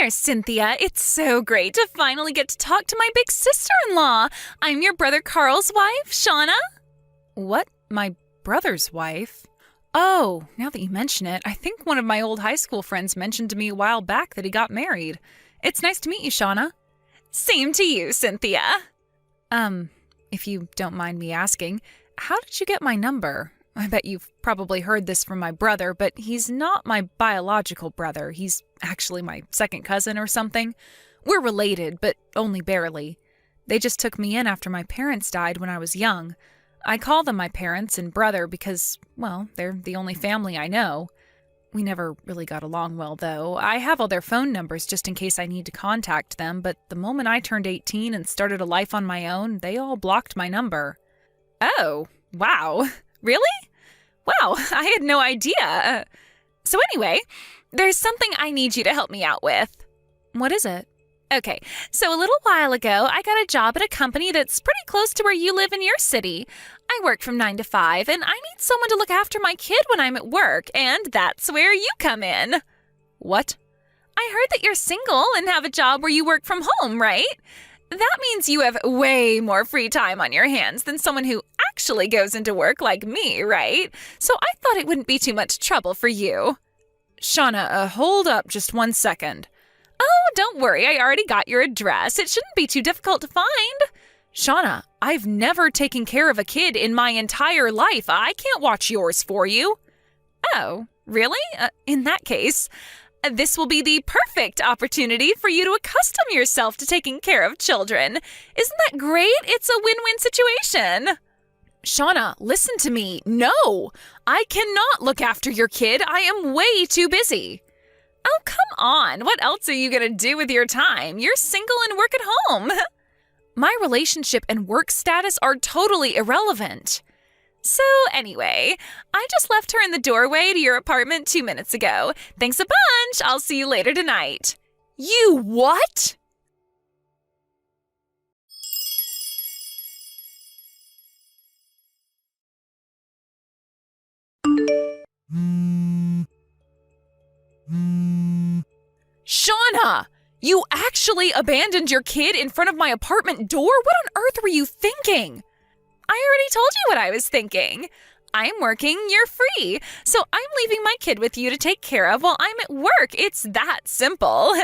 there, Cynthia. It's so great to finally get to talk to my big sister-in-law. I'm your brother Carl's wife, Shauna. What? My brother's wife? Oh, now that you mention it, I think one of my old high school friends mentioned to me a while back that he got married. It's nice to meet you, Shauna. Same to you, Cynthia. If you don't mind me asking, how did you get my number? I bet you've probably heard this from my brother, but he's not my biological brother. He's actually my second cousin or something. We're related, but only barely. They just took me in after my parents died when I was young. I call them my parents and brother because, well, they're the only family I know. We never really got along well, though. I have all their phone numbers just in case I need to contact them, but the moment I turned 18 and started a life on my own, they all blocked my number. Oh, wow. Really? Wow, I had no idea. So anyway, there's something I need you to help me out with. What is it? Okay, so a little while ago, I got a job at a company that's pretty close to where you live in your city. I work from 9 to 5, and I need someone to look after my kid when I'm at work, and that's where you come in. What? I heard that you're single and have a job where you work from home, right? That means you have way more free time on your hands than someone who actually goes into work like me, right? So I thought it wouldn't be too much trouble for you. Shauna, hold up just 1 second. Oh, don't worry, I already got your address. It shouldn't be too difficult to find. Shauna, I've never taken care of a kid in my entire life. I can't watch yours for you. Oh, really? In that case, this will be the perfect opportunity for you to accustom yourself to taking care of children. Isn't that great? It's a win-win situation. Shauna, listen to me. No, I cannot look after your kid. I am way too busy. Oh, come on. What else are you going to do with your time? You're single and work at home. My relationship and work status are totally irrelevant. So anyway, I just left her in the doorway to your apartment 2 minutes ago. Thanks a bunch. I'll see you later tonight. You what? Shauna, you actually abandoned your kid in front of my apartment door? What on earth were you thinking? I already told you what I was thinking. I'm working, you're free. So I'm leaving my kid with you to take care of while I'm at work. It's that simple.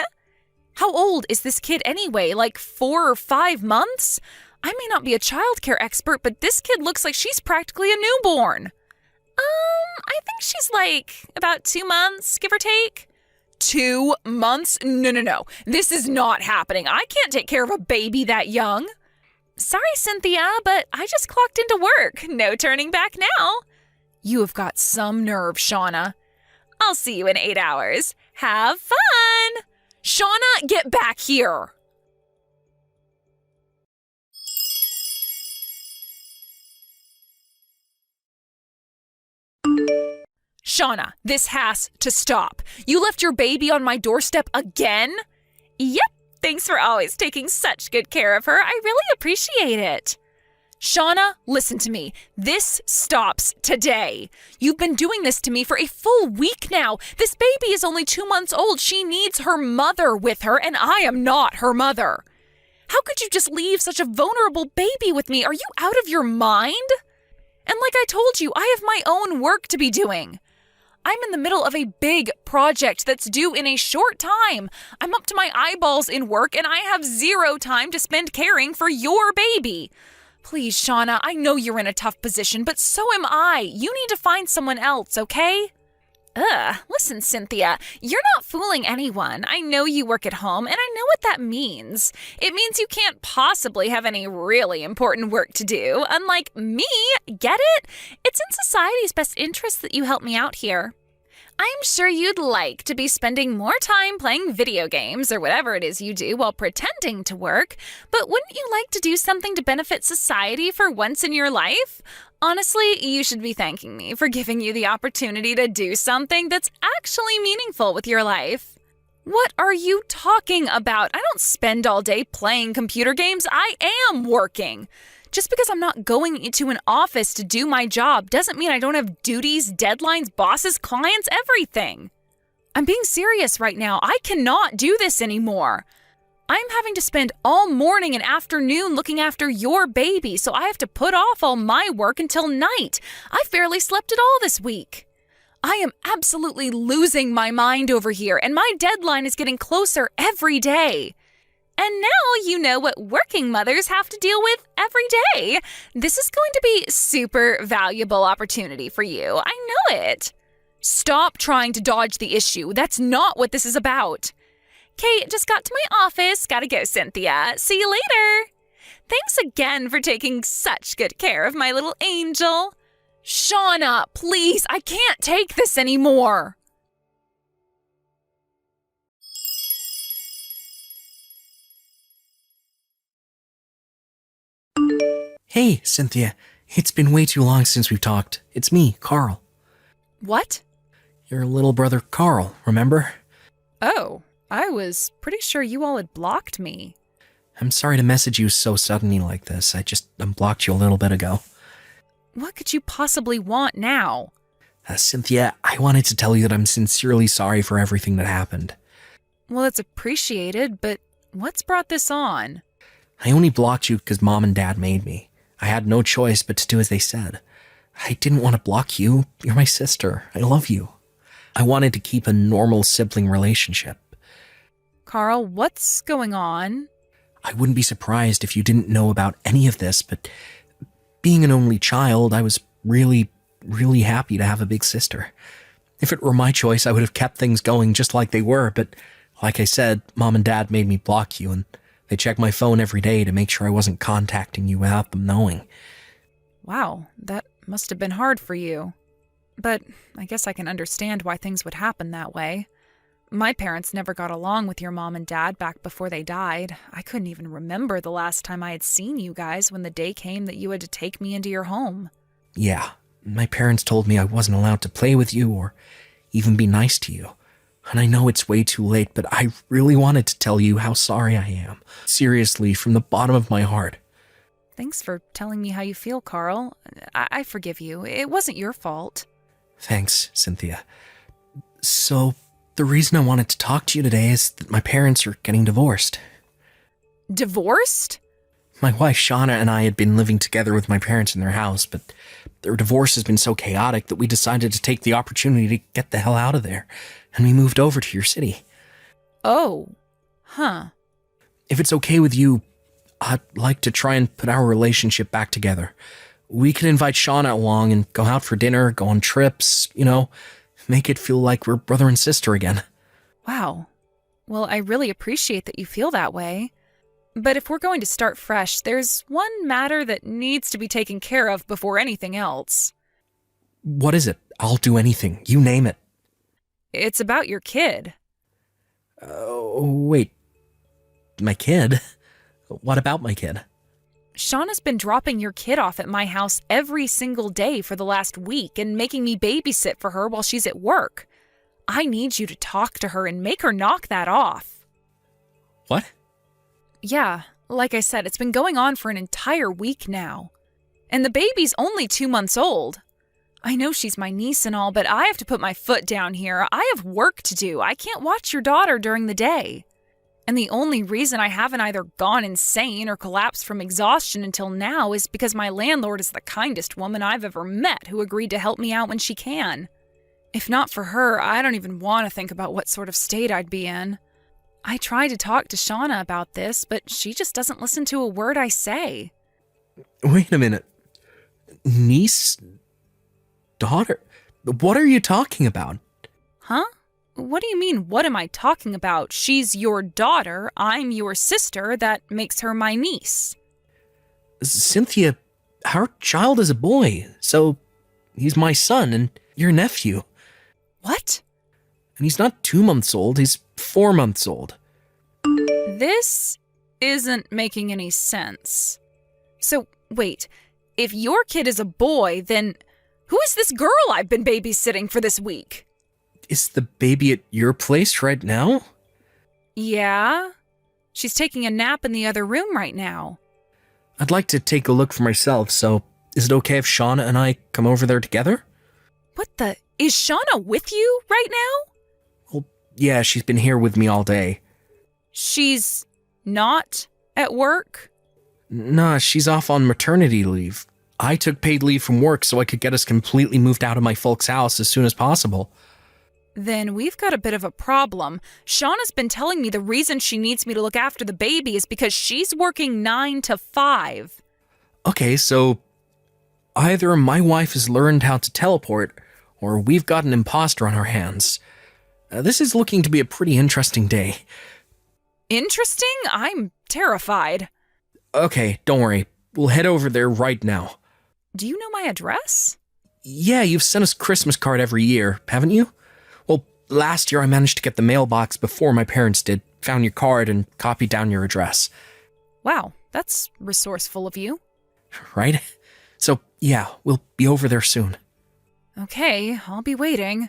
How old is this kid anyway? Like 4 or 5 months? I may not be a childcare expert, but this kid looks like she's practically a newborn. I think she's like about 2 months, give or take. 2 months? No. This is not happening. I can't take care of a baby that young. Sorry, Cynthia, but I just clocked into work. No turning back now. You have got some nerve, Shauna. I'll see you in 8 hours. Have fun! Shauna, get back here! Shauna, this has to stop. You left your baby on my doorstep again? Yep, thanks for always taking such good care of her. I really appreciate it. Shauna, listen to me. This stops today. You've been doing this to me for a full week now. This baby is only 2 months old. She needs her mother with her, and I am not her mother. How could you just leave such a vulnerable baby with me? Are you out of your mind? And like I told you, I have my own work to be doing. I'm in the middle of a big project that's due in a short time. I'm up to my eyeballs in work, and I have 0 time to spend caring for your baby. Please, Shauna, I know you're in a tough position, but so am I. You need to find someone else, okay? Listen, Cynthia, you're not fooling anyone. I know you work at home, and I know what that means. It means you can't possibly have any really important work to do. Unlike me, get it? It's in society's best interest that you help me out here. I'm sure you'd like to be spending more time playing video games or whatever it is you do while pretending to work, but wouldn't you like to do something to benefit society for once in your life? Honestly, you should be thanking me for giving you the opportunity to do something that's actually meaningful with your life. What are you talking about? I don't spend all day playing computer games. I am working. Just because I'm not going into an office to do my job doesn't mean I don't have duties, deadlines, bosses, clients, everything. I'm being serious right now. I cannot do this anymore. I'm having to spend all morning and afternoon looking after your baby, so I have to put off all my work until night. I barely slept at all this week. I am absolutely losing my mind over here, and my deadline is getting closer every day. And now you know what working mothers have to deal with every day. This is going to be super valuable opportunity for you. I know it. Stop trying to dodge the issue. That's not what this is about. Kate just got to my office. Gotta go, Cynthia. See you later. Thanks again for taking such good care of my little angel. Shauna, please, I can't take this anymore. Hey, Cynthia. It's been way too long since we've talked. It's me, Carl. What? Your little brother, Carl, remember? Oh, I was pretty sure you all had blocked me. I'm sorry to message you so suddenly like this. I just unblocked you a little bit ago. What could you possibly want now? Cynthia, I wanted to tell you that I'm sincerely sorry for everything that happened. Well, it's appreciated, but what's brought this on? I only blocked you because Mom and Dad made me. I had no choice but to do as they said. I didn't want to block you. You're my sister. I love you. I wanted to keep a normal sibling relationship. Carl, what's going on? I wouldn't be surprised if you didn't know about any of this, but being an only child, I was really happy to have a big sister. If it were my choice, I would have kept things going just like they were, but like I said, Mom and Dad made me block you, and they checked my phone every day to make sure I wasn't contacting you without them knowing. Wow, that must have been hard for you. But I guess I can understand why things would happen that way. My parents never got along with your mom and dad back before they died. I couldn't even remember the last time I had seen you guys when the day came that you had to take me into your home. Yeah, my parents told me I wasn't allowed to play with you or even be nice to you. And I know it's way too late, but I really wanted to tell you how sorry I am. Seriously, from the bottom of my heart. Thanks for telling me how you feel, Carl. I forgive you. It wasn't your fault. Thanks, Cynthia. So, the reason I wanted to talk to you today is that my parents are getting divorced. Divorced? My wife Shauna and I had been living together with my parents in their house, but their divorce has been so chaotic that we decided to take the opportunity to get the hell out of there, and we moved over to your city. Oh, huh. If it's okay with you, I'd like to try and put our relationship back together. We could invite Shauna along and go out for dinner, go on trips, make it feel like we're brother and sister again. Wow. Well, I really appreciate that you feel that way. But if we're going to start fresh, there's one matter that needs to be taken care of before anything else. What is it? I'll do anything. You name it. It's about your kid. Wait. My kid? What about my kid? Shauna's been dropping your kid off at my house every single day for the last week and making me babysit for her while she's at work. I need you to talk to her and make her knock that off. What? Yeah, like I said, it's been going on for an entire week now. And the baby's only 2 months old. I know she's my niece and all, but I have to put my foot down here. I have work to do. I can't watch your daughter during the day. And the only reason I haven't either gone insane or collapsed from exhaustion until now is because my landlord is the kindest woman I've ever met who agreed to help me out when she can. If not for her, I don't even want to think about what sort of state I'd be in. I tried to talk to Shauna about this, but she just doesn't listen to a word I say. Wait a minute. Niece? Daughter? What are you talking about? Huh? What do you mean, what am I talking about? She's your daughter, I'm your sister, that makes her my niece. Cynthia, our child is a boy, so he's my son and your nephew. What? And he's not 2 months old, he's 4 months old. This isn't making any sense. So, wait, if your kid is a boy, then who is this girl I've been babysitting for this week? Is the baby at your place right now? Yeah. She's taking a nap in the other room right now. I'd like to take a look for myself, so is it okay if Shauna and I come over there together? What the? Is Shauna with you right now? Well, Yeah, she's been here with me all day. She's not at work? Nah, she's off on maternity leave. I took paid leave from work so I could get us completely moved out of my folks' house as soon as possible. Then we've got a bit of a problem. Shauna's been telling me the reason she needs me to look after the baby is because she's working 9 to 5. Okay, so either my wife has learned how to teleport, or we've got an imposter on our hands. This is looking to be a pretty interesting day. Interesting? I'm terrified. Okay, don't worry. We'll head over there right now. Do you know my address? Yeah, you've sent us a Christmas card every year, haven't you? Well, last year I managed to get the mailbox before my parents did, found your card, and copied down your address. Wow, that's resourceful of you. Right? So, yeah, we'll be over there soon. Okay, I'll be waiting.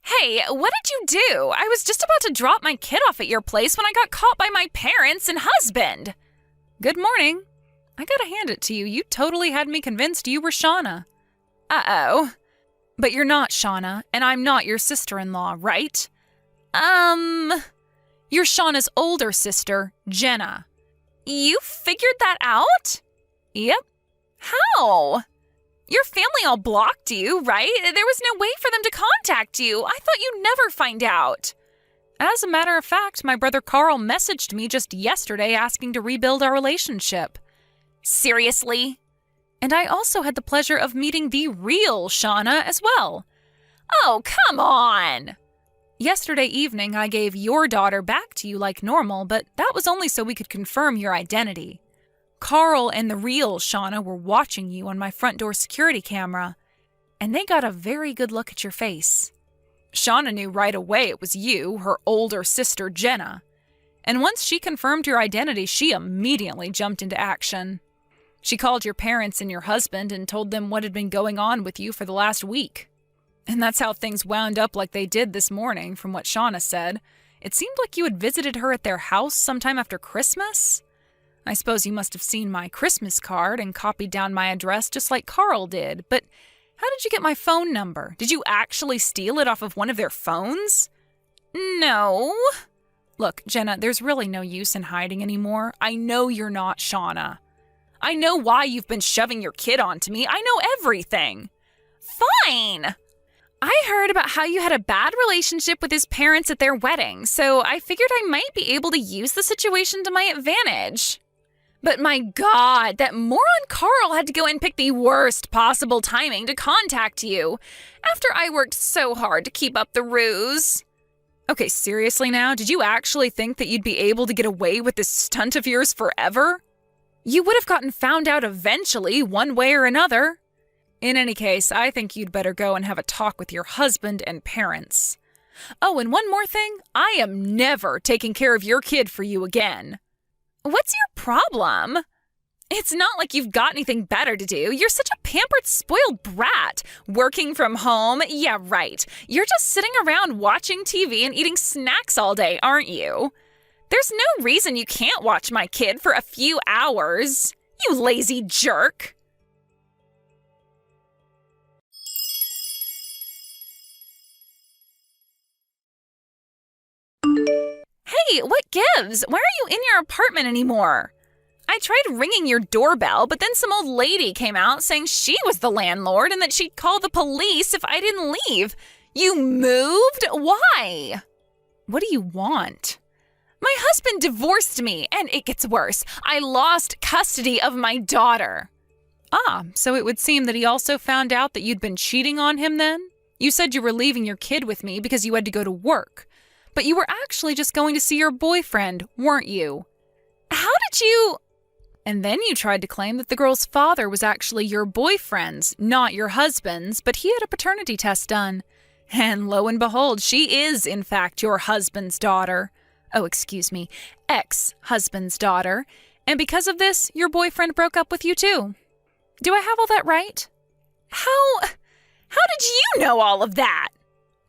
Hey, what did you do? I was just about to drop my kid off at your place when I got caught by my parents and husband. Good morning. I gotta hand it to you. You totally had me convinced you were Shauna. Uh-oh. But you're not Shauna, and I'm not your sister-in-law, right? You're Shauna's older sister, Jenna. You figured that out? Yep. How? Your family all blocked you, right? There was no way for them to contact you. I thought you'd never find out. As a matter of fact, my brother Carl messaged me just yesterday asking to rebuild our relationship. Seriously? And I also had the pleasure of meeting the real Shauna as well. Oh, come on! Yesterday evening, I gave your daughter back to you like normal, but that was only so we could confirm your identity. Carl and the real Shauna were watching you on my front door security camera, and they got a very good look at your face. Shauna knew right away it was you, her older sister Jenna. And once she confirmed your identity, she immediately jumped into action. She called your parents and your husband and told them what had been going on with you for the last week. And that's how things wound up like they did this morning, from what Shauna said. It seemed like you had visited her at their house sometime after Christmas. I suppose you must have seen my Christmas card and copied down my address just like Carl did, but how did you get my phone number? Did you actually steal it off of one of their phones? No. Look, Jenna, there's really no use in hiding anymore. I know you're not Shauna. I know why you've been shoving your kid onto me. I know everything. Fine. I heard about how you had a bad relationship with his parents at their wedding, so I figured I might be able to use the situation to my advantage. But my God, that moron Carl had to go and pick the worst possible timing to contact you, after I worked so hard to keep up the ruse. Okay, seriously now, did you actually think that you'd be able to get away with this stunt of yours forever? You would have gotten found out eventually, one way or another. In any case, I think you'd better go and have a talk with your husband and parents. Oh, and one more thing, I am never taking care of your kid for you again. What's your problem? It's not like you've got anything better to do. You're such a pampered, spoiled brat. Working from home? Yeah, right. You're just sitting around watching TV and eating snacks all day, aren't you? There's no reason you can't watch my kid for a few hours. You lazy jerk. Hey, what gives? Why are you in your apartment anymore? I tried ringing your doorbell, but then some old lady came out saying she was the landlord and that she'd call the police if I didn't leave. You moved? Why? What do you want? My husband divorced me, and it gets worse. I lost custody of my daughter. Ah, so it would seem that he also found out that you'd been cheating on him then? You said you were leaving your kid with me because you had to go to work. But you were actually just going to see your boyfriend, weren't you? How did you... And then you tried to claim that the girl's father was actually your boyfriend's, not your husband's, but he had a paternity test done. And lo and behold, she is, in fact, your husband's daughter. Oh, excuse me, ex-husband's daughter. And because of this, your boyfriend broke up with you too. Do I have all that right? How did you know all of that?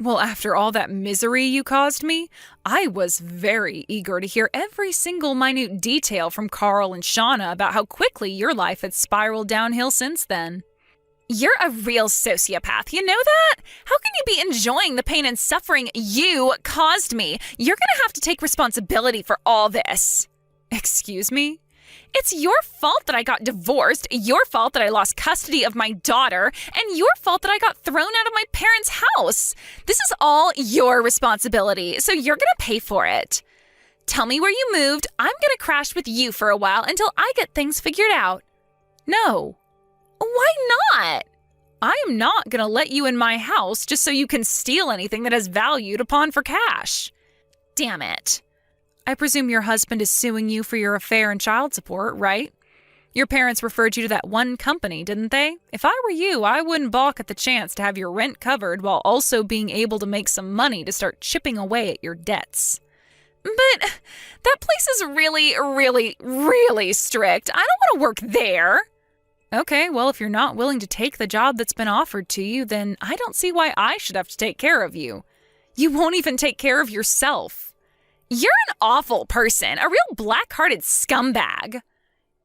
Well, after all that misery you caused me, I was very eager to hear every single minute detail from Carl and Shauna about how quickly your life had spiraled downhill since then. You're a real sociopath, you know that? How can you be enjoying the pain and suffering you caused me? You're gonna have to take responsibility for all this. Excuse me? It's your fault that I got divorced, your fault that I lost custody of my daughter, and your fault that I got thrown out of my parents' house. This is all your responsibility, so you're gonna pay for it. Tell me where you moved. I'm gonna crash with you for a while until I get things figured out. No. Why not? I am not gonna let you in my house just so you can steal anything that has value to pawn for cash. Damn it. I presume your husband is suing you for your affair and child support, right? Your parents referred you to that one company, didn't they? If I were you, I wouldn't balk at the chance to have your rent covered while also being able to make some money to start chipping away at your debts. But that place is really, really, really strict. I don't want to work there. Okay, well, if you're not willing to take the job that's been offered to you, then I don't see why I should have to take care of you. You won't even take care of yourself. You're an awful person, a real black-hearted scumbag.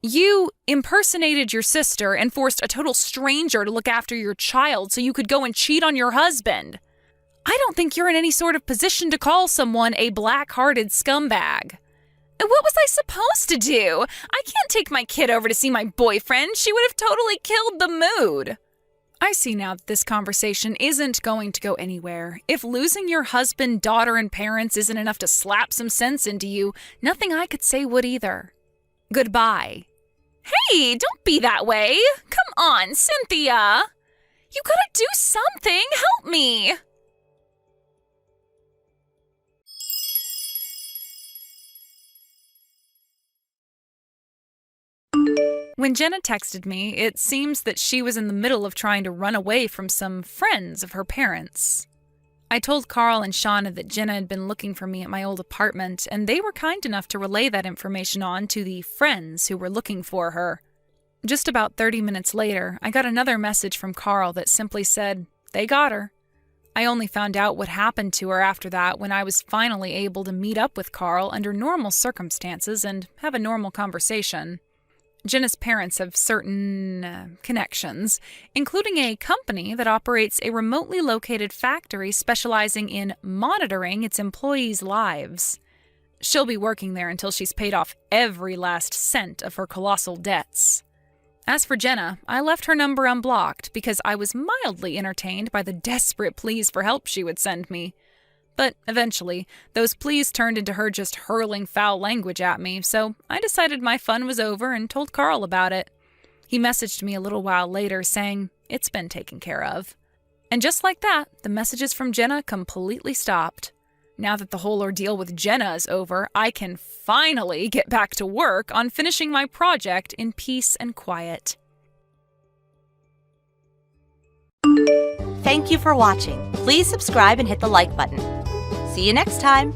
You impersonated your sister and forced a total stranger to look after your child so you could go and cheat on your husband. I don't think you're in any sort of position to call someone a black-hearted scumbag. What was I supposed to do? I can't take my kid over to see my boyfriend. She would have totally killed the mood. I see now that this conversation isn't going to go anywhere. If losing your husband, daughter, and parents isn't enough to slap some sense into you, nothing I could say would either. Goodbye. Hey, don't be that way. Come on, Cynthia. You gotta do something. Help me. When Jenna texted me, it seems that she was in the middle of trying to run away from some friends of her parents. I told Carl and Shauna that Jenna had been looking for me at my old apartment, and they were kind enough to relay that information on to the friends who were looking for her. Just about 30 minutes later, I got another message from Carl that simply said, "They got her." I only found out what happened to her after that when I was finally able to meet up with Carl under normal circumstances and have a normal conversation. Jenna's parents have certain connections, including a company that operates a remotely located factory specializing in monitoring its employees' lives. She'll be working there until she's paid off every last cent of her colossal debts. As for Jenna, I left her number unblocked because I was mildly entertained by the desperate pleas for help she would send me. But eventually, those pleas turned into her just hurling foul language at me, so I decided my fun was over and told Carl about it. He messaged me a little while later saying, "It's been taken care of." And just like that, the messages from Jenna completely stopped. Now that the whole ordeal with Jenna is over, I can finally get back to work on finishing my project in peace and quiet. Thank you for watching. Please subscribe and hit the like button. See you next time.